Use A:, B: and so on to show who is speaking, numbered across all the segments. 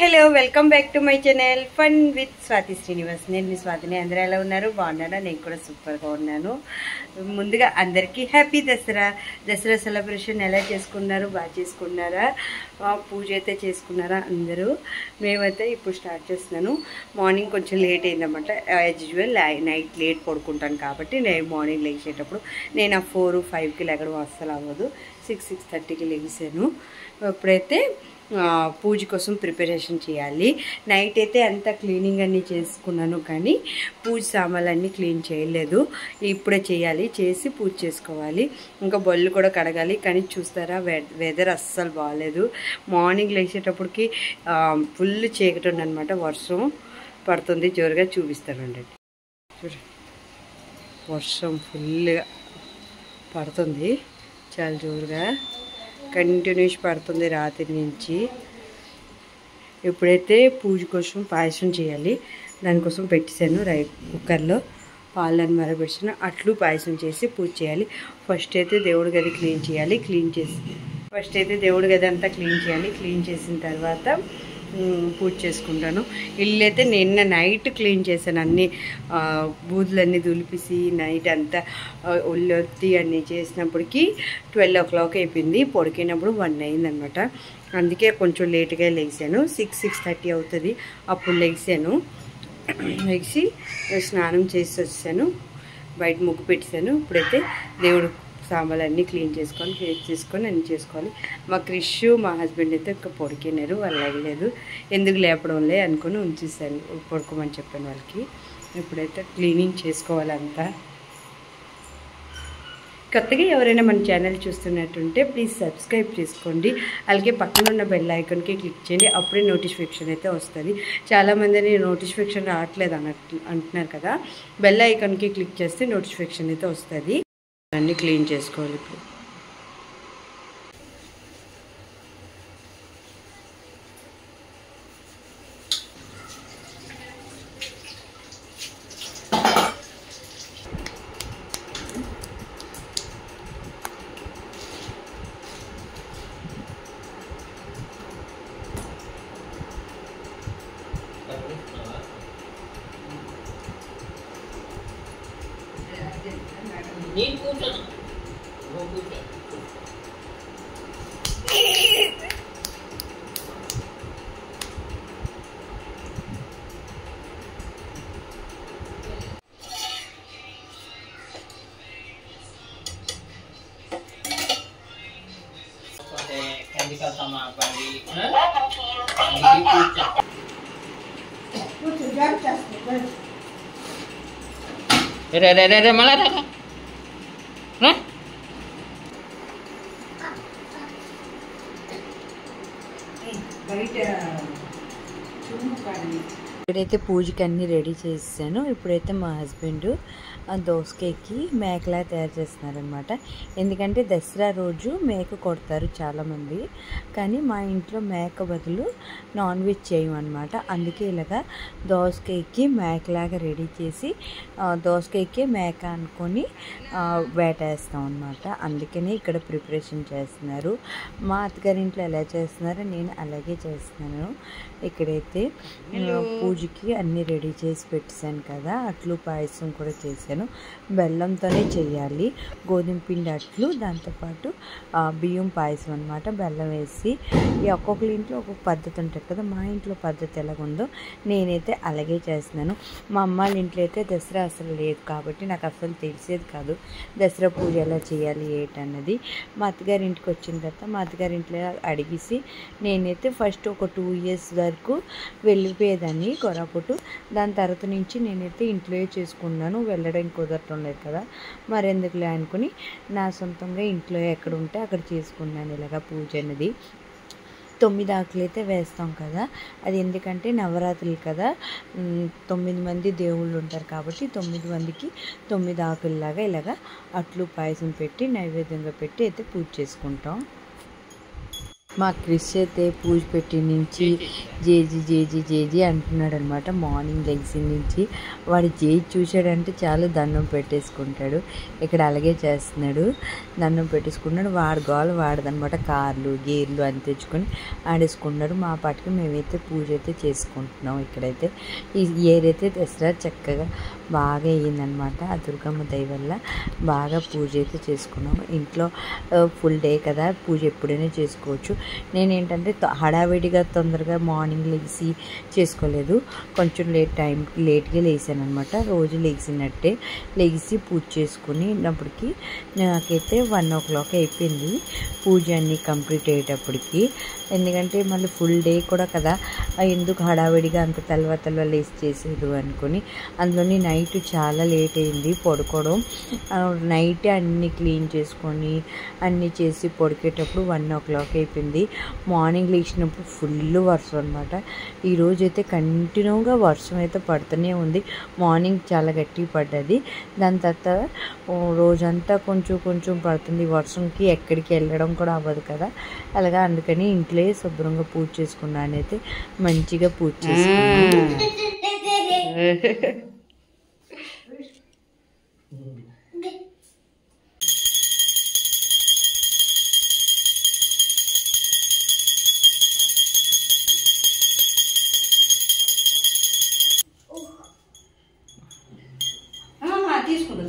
A: Hello welcome back to my channel fun with Swathi Srinivas. నేను మీ స్వాతిని. అందరూ ఎలా ఉన్నారు? బాగున్నారా? నేను కూడా సూపర్గా ఉన్నాను. ముందుగా అందరికీ హ్యాపీ దసరా. దసరా సెలబ్రేషన్ ఎలా చేసుకున్నారు? బాగా చేసుకున్నారా? పూజ అయితే చేసుకున్నారా అందరూ? మేమైతే ఇప్పుడు స్టార్ట్ చేస్తున్నాను. మార్నింగ్ కొంచెం లేట్ అయిందన్నమాట. యాజ్ యూజువల్ నైట్ లేట్ పడుకుంటాను కాబట్టి నేను మార్నింగ్ లేచేటప్పుడు నేను 4-5కి లెగడం అస్సలు అవ్వదు. 6-6:30కి లేచాను. ఇప్పుడైతే పూజ కోసం ప్రిపరేషన్ చేయాలి. నైట్ అయితే అంతా క్లీనింగ్ అన్నీ చేసుకున్నాను, కానీ పూజ సామాన్లన్నీ క్లీన్ చేయలేదు. ఇప్పుడే చేయాలి. చేసి పూజ చేసుకోవాలి. ఇంకా బొల్లు కూడా కడగాలి. కానీ చూస్తారా, వెదర్ అస్సలు బాగాలేదు. మార్నింగ్ లేచేటప్పటికి ఫుల్ చీకటి ఉందన్నమాట. వర్షం పడుతుంది జోరుగా. చూపిస్తానండి. వర్షం ఫుల్గా పడుతుంది, చాలా జోరుగా కంటిన్యూస్ పడుతుంది రాత్రి నుంచి. ఇప్పుడైతే పూజ కోసం పాయసం చేయాలి. దానికోసం పెట్టేశాను కుక్కర్లో. పాలను మరగబెట్టిన అట్లు పాయసం చేసి పూజ చేయాలి. ఫస్ట్ అయితే దేవుడి గది క్లీన్ చేయాలి. ఫస్ట్ అయితే దేవుడి గది అంతా క్లీన్ చేయాలి. క్లీన్ చేసిన తర్వాత పూజ చేసుకుంటాను. ఇల్లు అయితే నిన్న నైట్ క్లీన్ చేశాను. అన్నీ బూదులన్నీ దులిపేసి నైట్ అంతా ఒళ్ళొత్తి అన్నీ చేసినప్పటికీ 12 o'clock అయిపోయింది. పొడికినప్పుడు 1 అయిందనమాట. అందుకే కొంచెం లేట్గా లేచాను. 6-6:30 అవుతుంది. అప్పుడు లేచాను. లేచి స్నానం చేసి వచ్చాను. బయట ముగ్గు పెట్టాను. ఇప్పుడైతే దేవుడు సామాన్లు అన్నీ క్లీన్ చేసుకొని అన్నీ చేసుకోవాలి. మా క్రిష్ మా హస్బెండ్ అయితే ఇంకా పొడికినారు. వాళ్ళు లేగలేదు. ఎందుకు లేపడంలే అనుకుని ఉంచేసాను. పడుకోమని చెప్పాను వాళ్ళకి. ఇప్పుడైతే క్లీనింగ్ చేసుకోవాలంతా. కొత్తగా ఎవరైనా మన ఛానల్ చూస్తున్నట్టుంటే ప్లీజ్ సబ్స్క్రైబ్ చేసుకోండి. అలాగే పక్కన ఉన్న బెల్ ఐకాన్కి క్లిక్ చేయండి. అప్పుడే నోటిఫికేషన్ అయితే వస్తుంది. చాలామందిని నోటిఫికేషన్ రావట్లేదు అంటున్నారు కదా. బెల్ ఐకాన్కి క్లిక్ చేస్తే నోటిఫికేషన్ అయితే వస్తుంది. అన్నీ క్లీన్ చేసుకోవాలి. ఇప్పుడు
B: sama Bandi, ada malah ada, nah? ఇప్పుడైతే పూజకి అన్నీ రెడీ చేసాను. ఇప్పుడైతే మా హస్బెండ్ దోసకాయకి మేకలా తయారు చేస్తున్నారనమాట. ఎందుకంటే దసరా రోజు మేక కొడతారు చాలామంది, కానీ మా ఇంట్లో మేక బదులు నాన్ వెజ్ చేయమన్నమాట. అందుకే ఇలాగా దోసకాయకి మేకలాగా రెడీ చేసి దోసకాయకి మేక అనుకొని వేటేస్తాం అనమాట. అందుకనే ఇక్కడ ప్రిపరేషన్ చేస్తున్నారు. మా అత్తగారింట్లో ఎలా చేస్తున్నారో నేను అలాగే చేస్తున్నాను. ఇక్కడైతే పూజకి అన్నీ రెడీ చేసి పెట్టేశాను కదా. అట్లు పాయసం కూడా చేశాను. బెల్లంతోనే చేయాలి. గోధుమ పిండి అట్లు, దాంతోపాటు బియ్యం పాయసం అనమాట. బెల్లం వేసి ఒక్కొక్కరి ఇంట్లో ఒక్కొక్క పద్ధతి ఉంటుంది కదా. మా ఇంట్లో పద్ధతి ఎలాగుందో నేనైతే అలాగే చేస్తున్నాను. మా అమ్మ వాళ్ళ ఇంట్లో అయితే దసరా అసలు లేదు కాబట్టి నాకు అసలు తెలిసేది కాదు దసరా పూజ ఎలా చేయాలి ఏంటన్నది. మా అత్తగారి ఇంటికి వచ్చిన తర్వాత మా అత్తగారి ఇంట్లో అడిగేసి నేనైతే ఫస్ట్ ఒక 2 years వరకు వెళ్ళిపోయేదాన్ని కొరాపుటు. దాని తర్వాత నుంచి నేనైతే ఇంట్లోనే చేసుకున్నాను. వెళ్ళడం కుదరటం లేదు కదా, మరెందుకులే అనుకుని నా సొంతంగా ఇంట్లో ఎక్కడ ఉంటే అక్కడ చేసుకున్నాను ఇలాగా పూజ అనేది. 9 ఆకులు అయితే వేస్తాం కదా. అది ఎందుకంటే నవరాత్రులు కదా, 9 మంది దేవుళ్ళు ఉంటారు కాబట్టి 9 మందికి 9 ఆకుల్లాగా ఇలాగా అట్లు పాయసం పెట్టి నైవేద్యంగా పెట్టి అయితే పూజ చేసుకుంటాం. మా క్రిష్ అయితే పూజ పెట్టి నుంచి జేజీ జేజీ జేజీ అంటున్నాడు అనమాట. మార్నింగ్ లెగ్స్ నుంచి వాడు జేజీ చూశాడంటే చాలు దండం పెట్టేసుకుంటాడు. ఇక్కడ అలాగే చేస్తున్నాడు, దండం పెట్టేసుకున్నాడు. వాడు గోలు వాడదనమాట. కార్లు గేర్లు అని తెచ్చుకొని ఆడేసుకుంటున్నారు. మా పాటికి మేమైతే పూజ అయితే చేసుకుంటున్నాం. ఇక్కడైతే ఈ ఇయర్ అయితే దసరా చక్కగా బాగా అయ్యిందనమాట. ఆ దుర్గమ్మ దయ వల్ల బాగా పూజ అయితే చేసుకున్నాము. ఇంట్లో ఫుల్ డే కదా, పూజ ఎప్పుడైనా చేసుకోవచ్చు. నేనేంటంటే హడావిడిగా తొందరగా మార్నింగ్ లేచి చేసుకోలేదు, కొంచెం లేట్గా లేసాను అనమాట. రోజు లేచినట్టే లేచి పూజ చేసుకునేటప్పటికి నాకైతే 1 o'clock అయిపోయింది పూజ అన్నీ కంప్లీట్ అయ్యేటప్పటికి. ఎందుకంటే మళ్ళీ ఫుల్ డే కూడా కదా, ఎందుకు హడావిడిగా అంత తెల్లవ లేచి చేసేది అనుకొని. అందులోని నైట్ చాలా లేట్ అయింది పడుకోవడం. నైటే అన్నీ క్లీన్ చేసుకొని అన్నీ చేసి పడుకేటప్పుడు 1 o'clock అయిపోయింది. మార్నింగ్ లేచినప్పుడు ఫుల్ వర్షం అనమాట. ఈరోజు అయితే కంటిన్యూగా వర్షం అయితే పడుతూనే ఉంది. మార్నింగ్ చాలా గట్టిగా పడ్డది, దాని తర్వాత రోజంతా కొంచెం పడుతుంది. వర్షంకి ఎక్కడికి వెళ్ళడం కూడా అవ్వదు కదా, అలాగా అందుకని ఇంట్లో శుభ్రంగా పూజ చేసుకున్నాను. అయితే మంచిగా పూజ చేసుకున్నాను.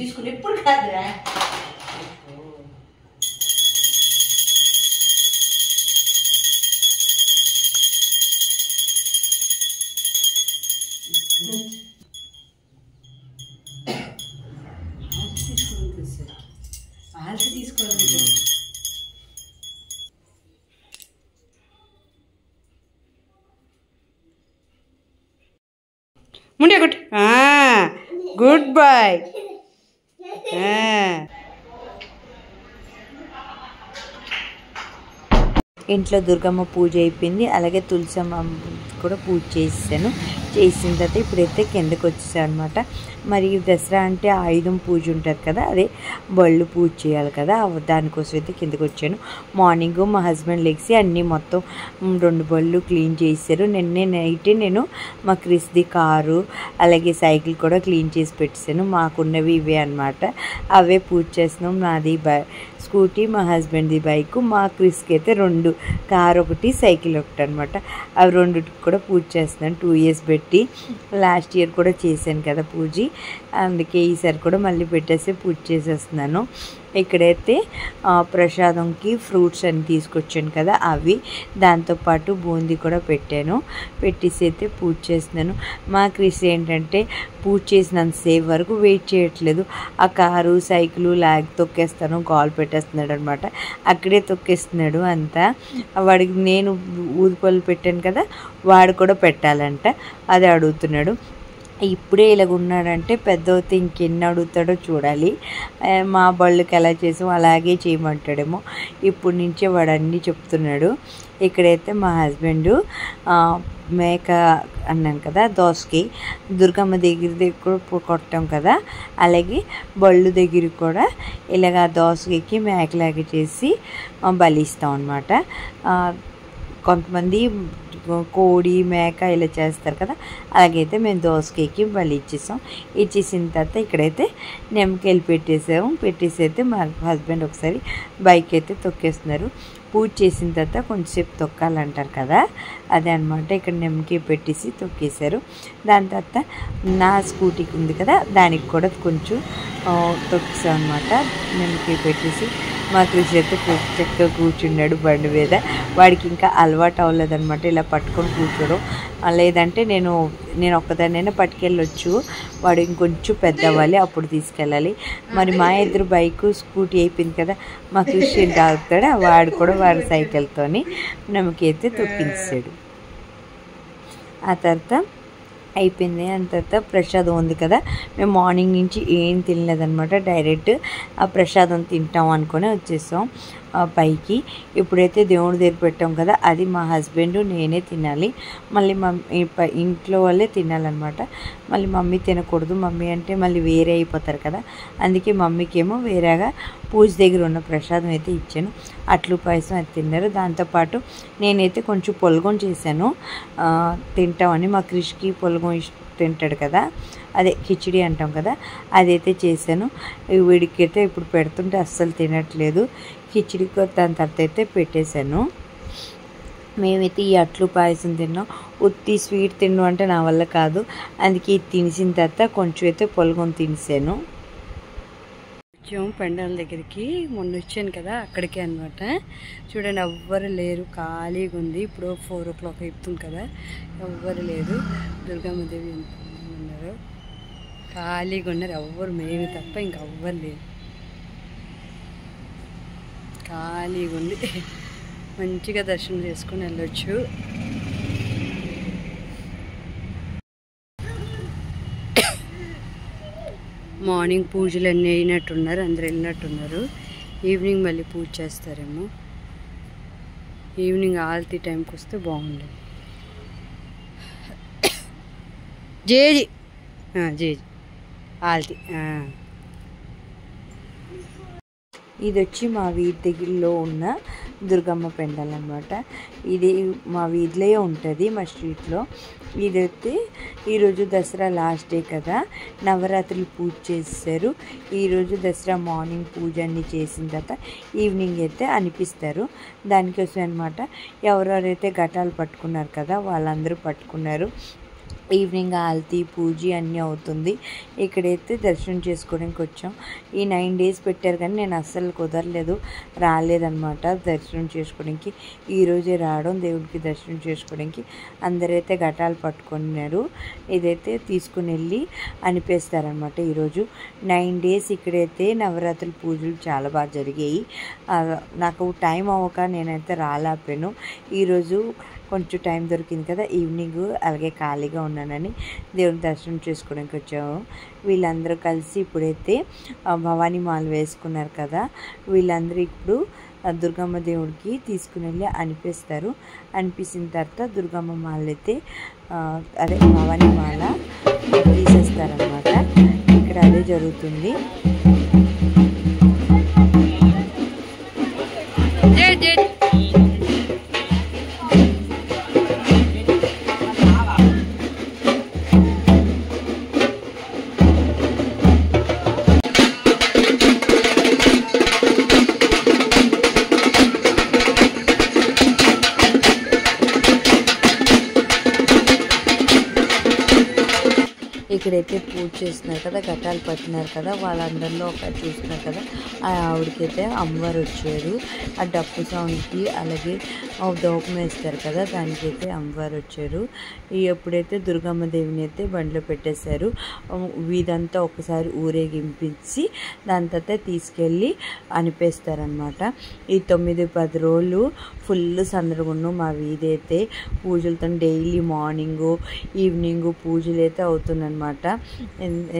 A: తీసుకుంటా ఎప్పుడు కాదురా. తీసుకోవాలి ముండే గుడ్ గుడ్ బాయ్.
B: ఇంట్లో దుర్గమ్మ పూజ అయిపోయింది, అలాగే తులసమ్మ కూడా పూజ చేసాను. చేసిన తర్వాత ఇప్పుడైతే కిందకు వచ్చేసాను అనమాట. మరి దసరా అంటే ఆయుధం పూజ ఉంటుంది కదా, అదే బళ్ళు పూజ చేయాలి కదా, దానికోసం అయితే కిందకు వచ్చాను. మార్నింగ్ మా హస్బెండ్ లెగ్సి అన్నీ మొత్తం 2 బళ్ళు క్లీన్ చేశారు. నిన్నే నైటే నేను మా క్రిస్ది కారు అలాగే సైకిల్ కూడా క్లీన్ చేసి పెట్టేశాను. మాకున్నవి ఇవే అనమాట, అవే పూజ చేస్తున్నాం. నాది స్కూటీ, మా హస్బెండ్ది బైకు, మా క్రిస్కి అయితే 2, కారు ఒకటి సైకిల్ ఒకటి అనమాట. అవి 2టికి కూడా పూజ చేస్తున్నాను. 2 years పెట్టి లాస్ట్ ఇయర్ కూడా చేశాను కదా పూజ, అందుకే ఈసారి కూడా మళ్ళీ పెట్టేసి పూజ చేసేస్తున్నాను. ఇక్కడైతే ప్రసాదంకి ఫ్రూట్స్ అన్ని తీసుకొచ్చాను కదా అవి, దాంతోపాటు బూందీ కూడా పెట్టేసి అయితే పూజ చేస్తున్నాను. మా క్రిస్ ఏంటంటే పూజ చేసినంతసేపు వరకు వెయిట్ చేయట్లేదు. ఆ కారు సైకిలు తొక్కేస్తాను కాల్ పెట్టేస్తున్నాడు అనమాట. అక్కడే తొక్కేస్తున్నాడు అంతా. వాడికి నేను ఊదిపళ్ళు పెట్టాను కదా, వాడు కూడా పెట్టాలంట, అది అడుగుతున్నాడు. ఇప్పుడే ఇలాగ ఉన్నాడంటే పెద్దవుతే ఇంకెన్ని అడుగుతాడో చూడాలి. మా బళ్ళకి ఎలా చేసామో అలాగే చేయమంటాడేమో. ఇప్పుడు నుంచే వాడు అన్నీ చెప్తున్నాడు. ఇక్కడైతే మా హస్బెండ్ మేక అన్నాను కదా, దోసకి దుర్గమ్మ దగ్గర కొట్టాం కదా, అలాగే బళ్ళు దగ్గర కూడా ఇలాగ దోసకి మేకలాగా చేసి బలిస్తాం అన్నమాట. కొంతమంది కోడి మేక ఇలా చేస్తారు కదా, అలాగైతే మేము దోసకాయకి బలి ఇచ్చేసిన తర్వాత ఇక్కడైతే నిమ్మకాయలు పెట్టేసి అయితే మా హస్బెండ్ ఒకసారి బైక్ అయితే తొక్కేస్తున్నారు. పూజ చేసిన తర్వాత కొంచెంసేపు తొక్కాలంటారు కదా, అదే అనమాట. ఇక్కడ నిమ్మకాయ పెట్టేసి తొక్కేశారు. దాని తర్వాత నా స్కూటీకి ఉంది కదా, దానికి కూడా కొంచెం తొక్కేసాం అనమాట. నిమ్మకాయ పెట్టేసి మా కృషి అయితే చక్కగా కూర్చున్నాడు బండి మీద. వాడికి ఇంకా అలవాటు అవ్వలేదన్నమాట ఇలా పట్టుకొని కూర్చోడం. లేదంటే నేను ఒక్కదాన్నైనా పట్టుకెళ్ళొచ్చు, వాడు ఇంకొంచెం పెద్ద అవ్వాలి అప్పుడు తీసుకెళ్ళాలి. మరి మా ఇద్దరు బైకు స్కూటీ అయిపోయింది కదా, మా కృషి ఏంటి ఆగుతాడు, వాడు కూడా వాడి సైకిల్తోని నమ్మకైతే తొక్కించాడు. ఆ తర్వాత అయిపోయింది. అంత తర్వాత ప్రసాదం ఉంది కదా, మేము మార్నింగ్ నుంచి ఏం తినలేదన్నమాట. డైరెక్ట్ ఆ ప్రసాదం తింటాం అనుకుని వచ్చేసాం పైకి. ఇప్పుడైతే దేవుడి దగ్గర పెట్టాం కదా, అది మా హస్బెండ్ నేనే తినాలి. మళ్ళీ ఇంట్లో వాళ్ళే తినాలన్నమాట. మళ్ళీ మమ్మీ తినకూడదు, మమ్మీ అంటే మళ్ళీ వేరే అయిపోతారు కదా, అందుకే మమ్మీకి ఏమో వేరేగా పూజ దగ్గర ఉన్న ప్రసాదం అయితే ఇచ్చాను. అట్లు పాయసం అది తిన్నారు. దాంతోపాటు నేనైతే కొంచెం పొలగం చేశాను తింటామని. మా క్రిష్కి పొలగం తింటాడు కదా, అదే కిచిడి అంటాం కదా, అదైతే చేశాను. వీడికైతే ఇప్పుడు పెడుతుంటే అస్సలు తినట్లేదు. కిచిడికి దాని తర్వాత అయితే పెట్టేశాను. మేమైతే ఈ అట్లు పాయసం తిన్నాం. ఉత్తి స్వీట్ తిన్నాం అంటే నా వల్ల కాదు, అందుకే ఇది తినేసిన తర్వాత కొంచెం అయితే పొలగం తినేసాను.
A: వచ్చాము పెండాల దగ్గరికి, మొన్న వచ్చాను కదా అక్కడికే అనమాట. చూడండి ఎవ్వరు లేరు, ఖాళీగా ఉంది. ఇప్పుడు 4 o'clock అవుతుంది కదా, ఎవ్వరు లేరు. దుర్గమ్మదేవి ఉన్నారు, ఖాళీగా ఉన్నారు. ఎవ్వరు మేము తప్ప ఇంకెవ్వరు లేరు, ఖాళీగా ఉంది. మంచిగా దర్శనం చేసుకొని వెళ్ళొచ్చు. మార్నింగ్ పూజలు అన్నీ అయినట్టున్నారు, అందరు వెళ్ళినట్టున్నారు. ఈవినింగ్ మళ్ళీ పూజ చేస్తారేమో. ఈవినింగ్ ఆరతి టైంకి వస్తే బాగుండేది. జేజీ జేజీ ఆరతి.
B: ఇది వచ్చి మా వీధి దగ్గరలో ఉన్న దుర్గమ్మ పెండల్ అనమాట. ఇది మా వీధిలో ఉంటుంది, మా స్ట్రీట్లో. ఇదైతే ఈరోజు దసరా లాస్ట్ డే కదా, నవరాత్రులు పూజ చేశారు. ఈరోజు దసరా మార్నింగ్ పూజ అన్నీ చేసిన తర్వాత ఈవినింగ్ అయితే అనిపిస్తారు. దానికోసం అనమాట. ఎవరెవరైతే ఘటాలు పట్టుకున్నారు కదా వాళ్ళందరూ పట్టుకున్నారు. ఈవినింగ్ ఆల్తీ పూజ అన్నీ అవుతుంది. ఇక్కడైతే దర్శనం చేసుకోవడానికి వచ్చాం. ఈ 9 days పెట్టారు కానీ నేను అస్సలు కుదరలేదు, రాలేదన్నమాట దర్శనం చేసుకోవడానికి. ఈరోజే రావడం దేవుడికి దర్శనం చేసుకోవడానికి. అందరైతే ఘటాలు పట్టుకున్నారు. ఇదైతే తీసుకుని వెళ్ళి అనిపేస్తారనమాట. ఈరోజు 9 days ఇక్కడైతే నవరాత్రుల పూజలు చాలా బాగా జరిగాయి. నాకు టైం అవ్వక నేనైతే రాలేకపోయాను. ఈరోజు కొంచెం టైం దొరికింది కదా, ఈవినింగ్ అలాగే ఖాళీగా ఉన్నానని దేవుని దర్శనం చేసుకోవడానికి వచ్చాము. వీళ్ళందరూ కలిసి ఇప్పుడైతే భవానీ మాల వేసుకున్నారు కదా, వీళ్ళందరూ ఇప్పుడు దుర్గమ్మ దేవుడికి తీసుకుని వెళ్ళి అనిపిస్తారు. అనిపించిన తర్వాత దుర్గమ్మ మాల అయితే అదే భవానీ మాల తీసేస్తారనమాట. ఇక్కడ అదే జరుగుతుంది. ఇక్కడైతే పూజ చేస్తున్నారు కదా, ఘటాలు పట్టినారు కదా, వాళ్ళందరిలో ఒకటి చూస్తున్నారు కదా, ఆ ఆవిడకైతే అమ్మవారు వచ్చారు. ఆ డప్పు సౌండ్కి అలాగే దోపం వేస్తారు కదా, దానికైతే అమ్మవారు వచ్చారు. ఎప్పుడైతే దుర్గమ్మ దేవిని అయితే బండిలో పెట్టేశారు, వీధంతా ఒకసారి ఊరేగింపించి దాని తర్వాత తీసుకెళ్ళి అనిపేస్తారనమాట. ఈ 9-10 రోజులు ఫుల్ సందరగుండు మా వీధి అయితే పూజలతో. డైలీ మార్నింగు ఈవినింగు పూజలు అయితే అవుతుందన్నమాట.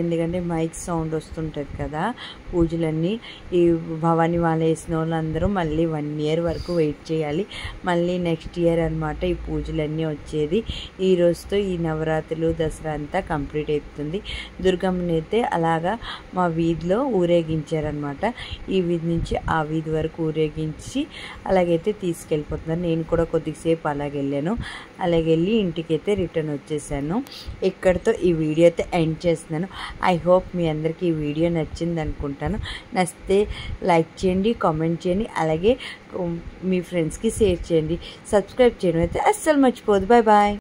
B: ఎందుకంటే మైక్ సౌండ్ వస్తుంటుంది కదా పూజలన్నీ. ఈ భవానీ వాళ్ళు వేసిన వాళ్ళందరూ మళ్ళీ 1 year వరకు వెయిట్ చేయాలి. మళ్ళీ నెక్స్ట్ ఇయర్ అనమాట ఈ పూజలన్నీ వచ్చేది. ఈ రోజుతో ఈ నవరాత్రులు దసరా అంతా కంప్లీట్ అవుతుంది. దుర్గమ్మని అయితే అలాగా మా వీధిలో ఊరేగించారనమాట. ఈ వీధి నుంచి ఆ వీధి వరకు ఊరేగించి అలాగైతే తీసుకెళ్ళిపోతున్నారు. నేను కూడా కొద్దిసేపు అలాగే వెళ్ళాను. అలాగే వెళ్ళి ఇంటికైతే రిటర్న్ వచ్చేసాను. ఇక్కడితో ఈ వీడియో అయితే ఎండ్ చేస్తున్నాను. ఐ హోప్ మీ అందరికీ ఈ వీడియో నచ్చింది అనుకుంటాను. నచ్చితే లైక్ చేయండి, కామెంట్ చేయండి, అలాగే మీ ఫ్రెండ్స్కి షేర్ చేయండి. సబ్స్క్రైబ్ చేయడం అయితే అస్సలు మర్చిపోదు. Bye bye.